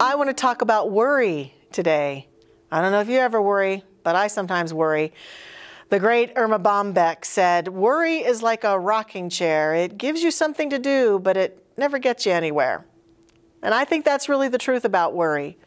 I want to talk about worry today. I don't know if you ever worry, but I sometimes worry. The great Irma Bombeck said, "Worry is like a rocking chair. It gives you something to do, but it never gets you anywhere." And I think that's really the truth about worry.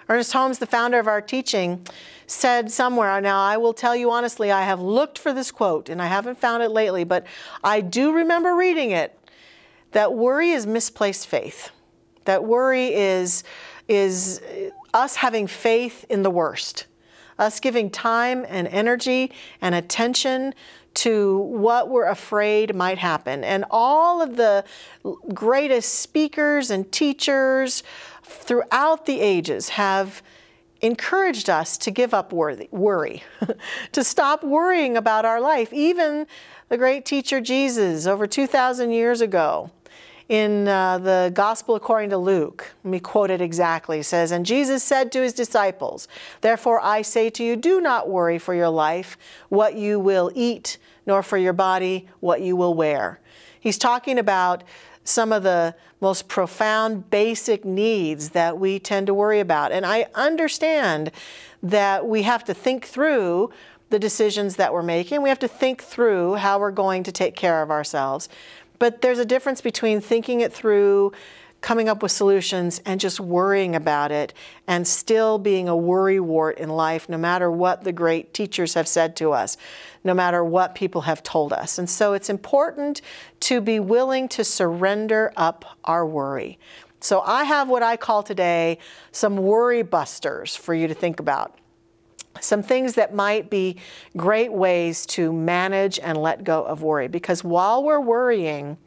Ernest Holmes, the founder of our teaching, said somewhere, now I will tell you honestly, I have looked for this quote and I haven't found it lately, but I do remember reading it, that worry is misplaced faith. That worry is us having faith in the worst, us giving time and energy and attention to what we're afraid might happen. And all of the greatest speakers and teachers throughout the ages have encouraged us to give up worry, to stop worrying about our life. Even the great teacher Jesus over 2,000 years ago in the Gospel according to Luke, let me quote it exactly, says, "And Jesus said to his disciples, 'Therefore I say to you, do not worry for your life, what you will eat, nor for your body, what you will wear.'" He's talking about some of the most profound basic needs that we tend to worry about. And I understand that we have to think through the decisions that we're making. We have to think through how we're going to take care of ourselves. But there's a difference between thinking it through, coming up with solutions, and just worrying about it and still being a worrywart in life, no matter what the great teachers have said to us, no matter what people have told us. And so it's important to be willing to surrender up our worry. So I have what I call today some worry busters for you to think about. Some things that might be great ways to manage and let go of worry. Because while we're worrying,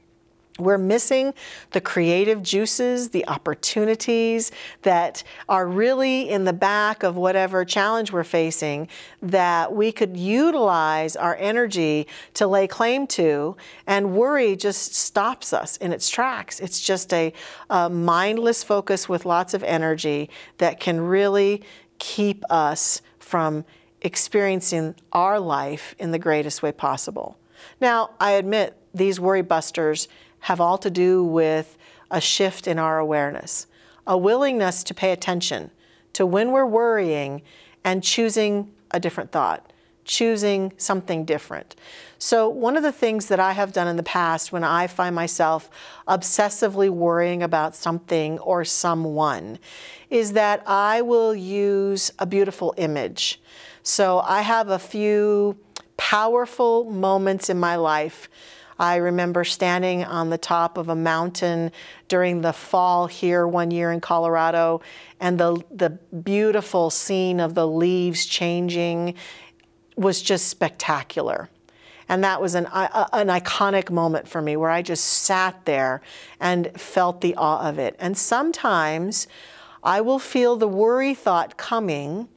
we're missing the creative juices, the opportunities that are really in the back of whatever challenge we're facing that we could utilize our energy to lay claim to, and worry just stops us in its tracks. It's just a mindless focus with lots of energy that can really keep us from experiencing our life in the greatest way possible. Now, I admit these worry busters have all to do with a shift in our awareness, a willingness to pay attention to when we're worrying and choosing a different thought, choosing something different. So one of the things that I have done in the past when I find myself obsessively worrying about something or someone is that I will use a beautiful image. So I have a few powerful moments in my life. I remember standing on the top of a mountain during the fall here one year in Colorado, and the beautiful scene of the leaves changing was just spectacular. And that was an iconic moment for me where I just sat there and felt the awe of it. And sometimes I will feel the worry thought coming,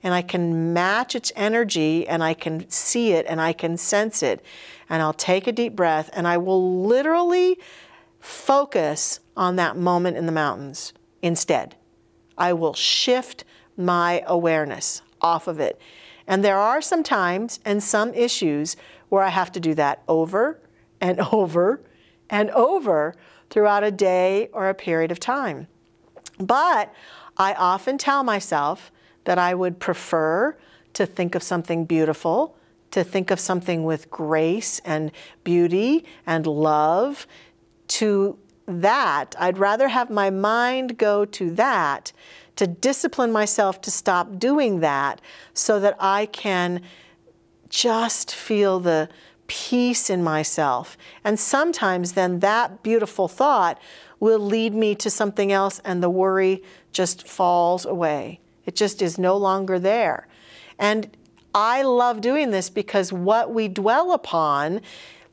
and I can match its energy, and I can see it, and I can sense it. And I'll take a deep breath, and I will literally focus on that moment in the mountains instead. I will shift my awareness off of it. And there are some times and some issues where I have to do that over and over and over throughout a day or a period of time. But I often tell myself that I would prefer to think of something beautiful, to think of something with grace and beauty and love. To that, I'd rather have my mind go to that, to discipline myself to stop doing that so that I can just feel the peace in myself. And sometimes then that beautiful thought will lead me to something else, and the worry just falls away. It just is no longer there. And I love doing this because what we dwell upon,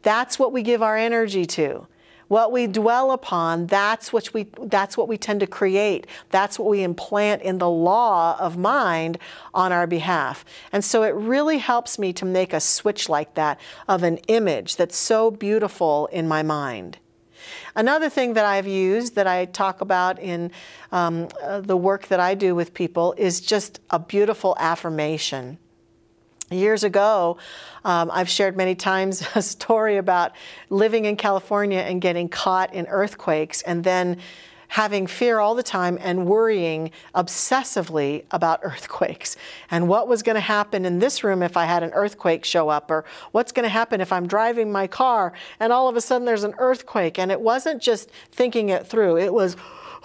that's what we give our energy to. What we dwell upon, that's what we tend to create. That's what we implant in the law of mind on our behalf. And so it really helps me to make a switch like that of an image that's so beautiful in my mind. Another thing that I've used that I talk about in the work that I do with people is just a beautiful affirmation. Years ago, I've shared many times a story about living in California and getting caught in earthquakes, and then having fear all the time and worrying obsessively about earthquakes and what was going to happen in this room if I had an earthquake show up, or what's going to happen if I'm driving my car and all of a sudden there's an earthquake. And it wasn't just thinking it through. It was,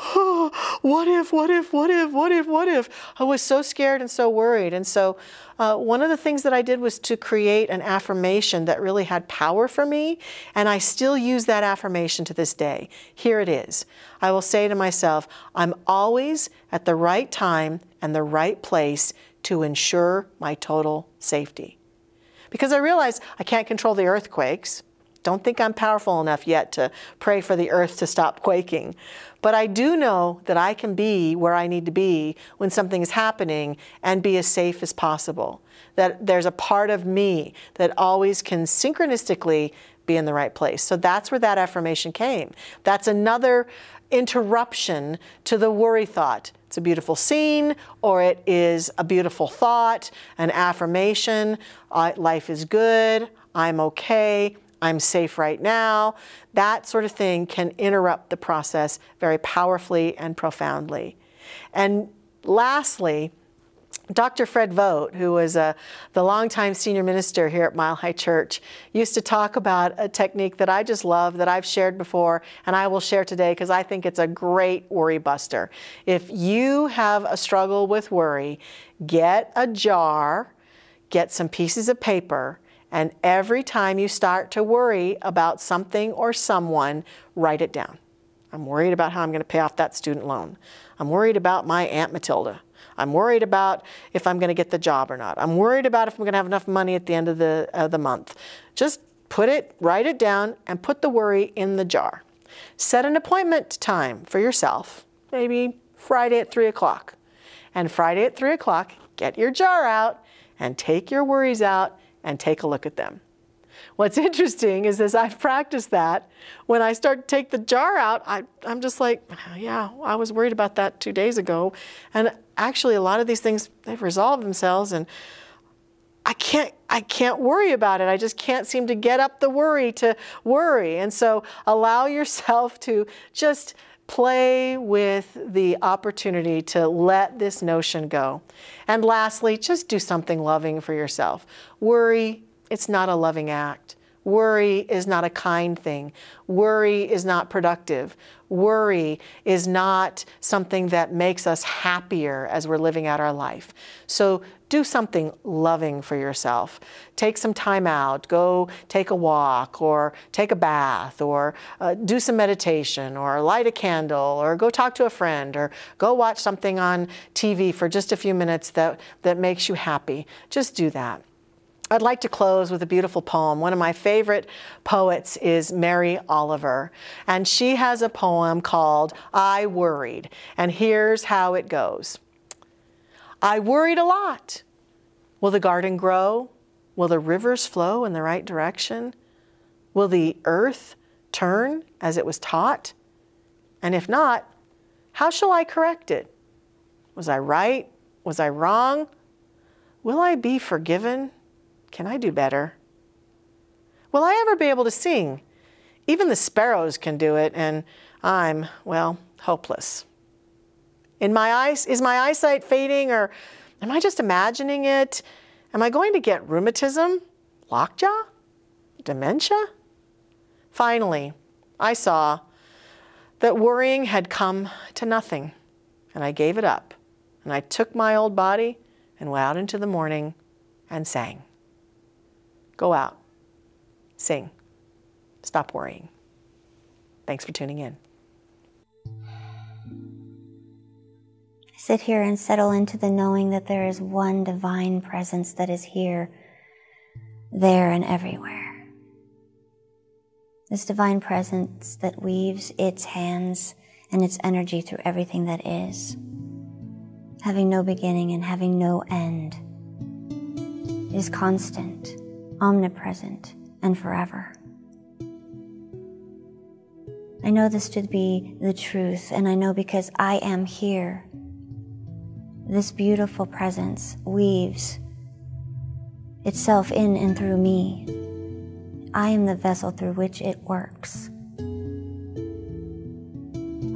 oh, what if, what if, what if, what if, what if? I was so scared and so worried. And so one of the things that I did was to create an affirmation that really had power for me. And I still use that affirmation to this day. Here it is. I will say to myself, I'm always at the right time and the right place to ensure my total safety. Because I realize I can't control the earthquakes. Don't think I'm powerful enough yet to pray for the earth to stop quaking. But I do know that I can be where I need to be when something is happening and be as safe as possible. That there's a part of me that always can synchronistically be in the right place. So that's where that affirmation came. That's another interruption to the worry thought. It's a beautiful scene, or it is a beautiful thought, an affirmation, life is good, I'm okay, I'm safe right now. That sort of thing can interrupt the process very powerfully and profoundly. And lastly, Dr. Fred Vogt, who was the longtime senior minister here at Mile High Church, used to talk about a technique that I just love, that I've shared before, and I will share today because I think it's a great worry buster. If you have a struggle with worry, get a jar, get some pieces of paper, and every time you start to worry about something or someone, write it down. I'm worried about how I'm going to pay off that student loan. I'm worried about my Aunt Matilda. I'm worried about if I'm going to get the job or not. I'm worried about if I'm going to have enough money at the end of the month. Just write it down and put the worry in the jar. Set an appointment time for yourself, maybe Friday at 3 o'clock. And Friday at 3 o'clock, get your jar out and take your worries out and take a look at them. What's interesting is as I've practiced that, when I start to take the jar out, I'm just like, yeah, I was worried about that 2 days ago. And actually a lot of these things, they've resolved themselves, and I can't worry about it. I just can't seem to get up the worry to worry. And so allow yourself to just play with the opportunity to let this notion go. And lastly, just do something loving for yourself. Worry, it's not a loving act. Worry is not a kind thing. Worry is not productive. Worry is not something that makes us happier as we're living out our life. So do something loving for yourself. Take some time out, go take a walk, or take a bath, or do some meditation, or light a candle, or go talk to a friend, or go watch something on TV for just a few minutes that makes you happy. Just do that. I'd like to close with a beautiful poem. One of my favorite poets is Mary Oliver, and she has a poem called I Worried, and here's how it goes. I worried a lot. Will the garden grow? Will the rivers flow in the right direction? Will the earth turn as it was taught? And if not, how shall I correct it? Was I right? Was I wrong? Will I be forgiven? Can I do better? Will I ever be able to sing? Even the sparrows can do it, and I'm, well, hopeless. Is my eyesight fading, or am I just imagining it? Am I going to get rheumatism, lockjaw, dementia? Finally, I saw that worrying had come to nothing, and I gave it up, and I took my old body and went out into the morning and sang. Go out, sing, stop worrying. Thanks for tuning in. Sit here and settle into the knowing that there is one divine presence that is here, there, and everywhere. This divine presence that weaves its hands and its energy through everything that is, having no beginning and having no end. It is constant, omnipresent, and forever. I know this to be the truth, and I know because I am here, this beautiful presence weaves itself in and through me. I am the vessel through which it works.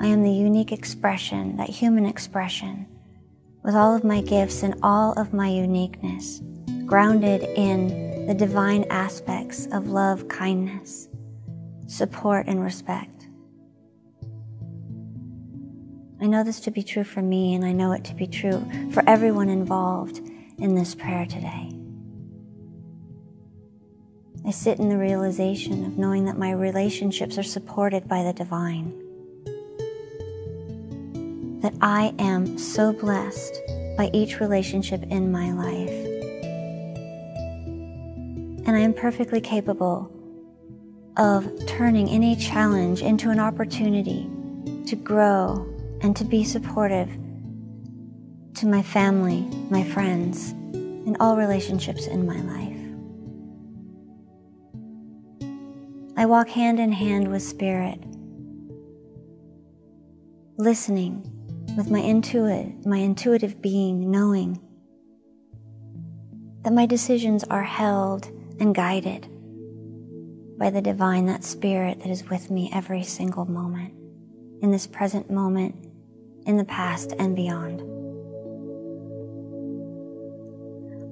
I am the unique expression, that human expression, with all of my gifts and all of my uniqueness, grounded in the divine aspects of love, kindness, support, and respect. I know this to be true for me, and I know it to be true for everyone involved in this prayer today. I sit in the realization of knowing that my relationships are supported by the divine. That I am so blessed by each relationship in my life. And I am perfectly capable of turning any challenge into an opportunity to grow and to be supportive to my family, my friends, and all relationships in my life. I walk hand in hand with Spirit, listening with my intuitive being, knowing that my decisions are held and guided by the divine, that Spirit that is with me every single moment, in this present moment, in the past and beyond.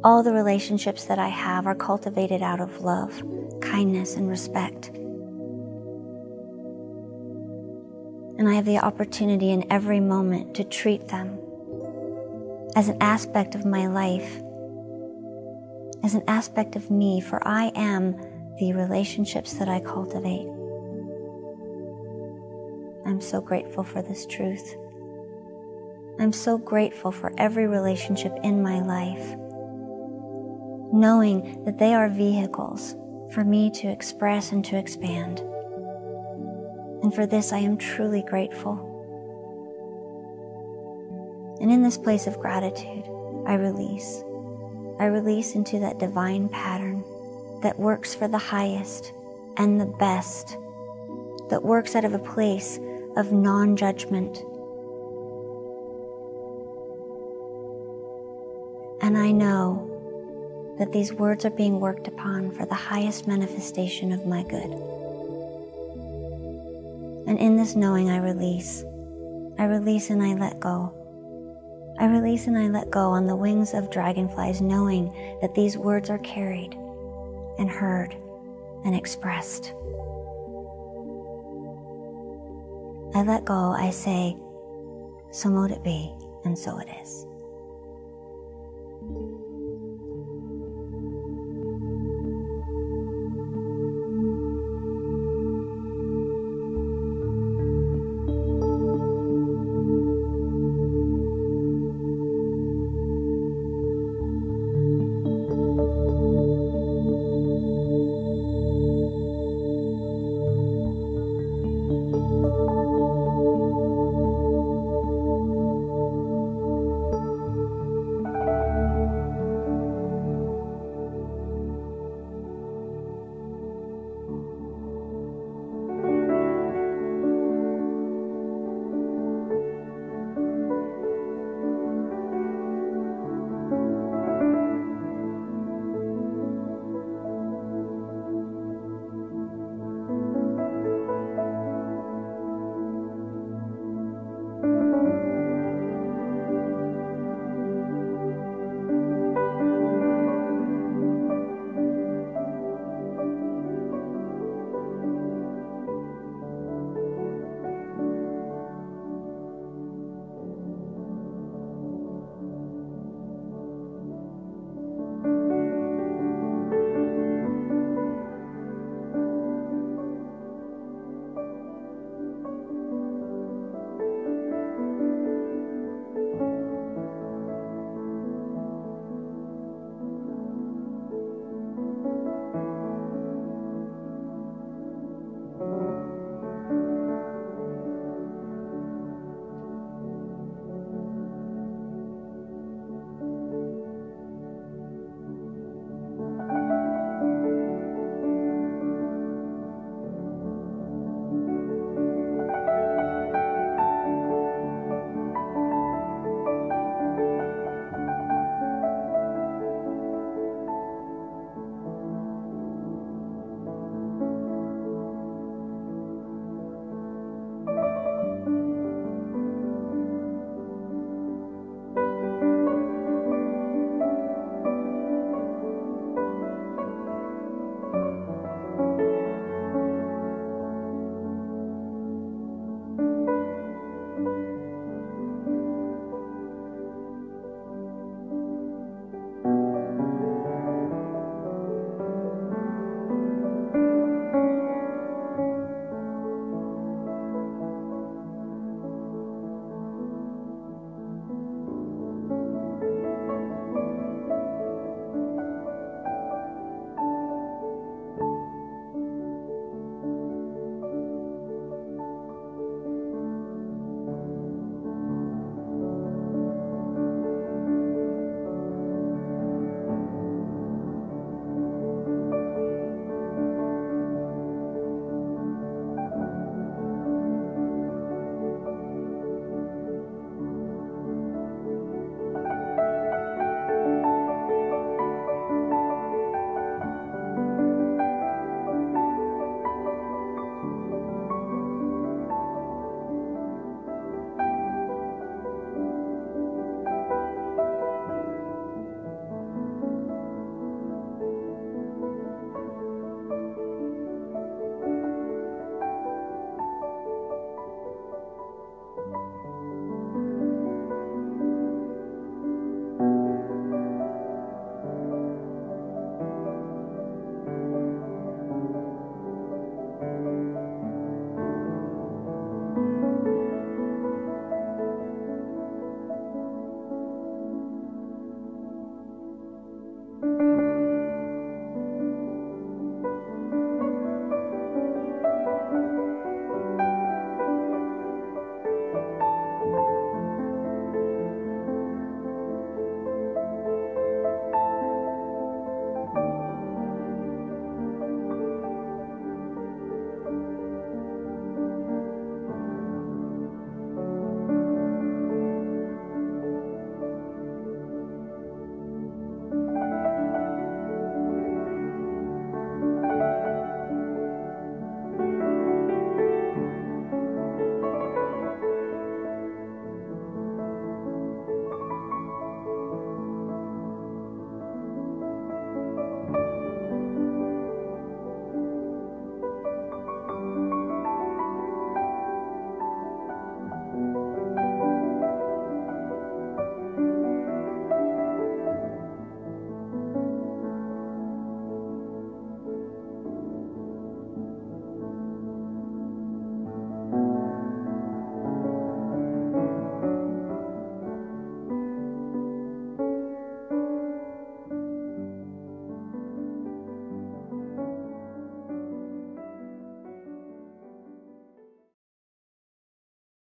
All the relationships that I have are cultivated out of love, kindness, and respect. And I have the opportunity in every moment to treat them as an aspect of my life, as an aspect of me, for I am the relationships that I cultivate. I'm so grateful for this truth. I'm so grateful for every relationship in my life, knowing that they are vehicles for me to express and to expand. And for this, I am truly grateful. And in this place of gratitude, I release. I release into that divine pattern that works for the highest and the best, that works out of a place of non-judgment. And I know that these words are being worked upon for the highest manifestation of my good. And in this knowing, I release. I release and I let go. I release and I let go on the wings of dragonflies, knowing that these words are carried and heard and expressed. I let go, I say, so mote it be, and so it is.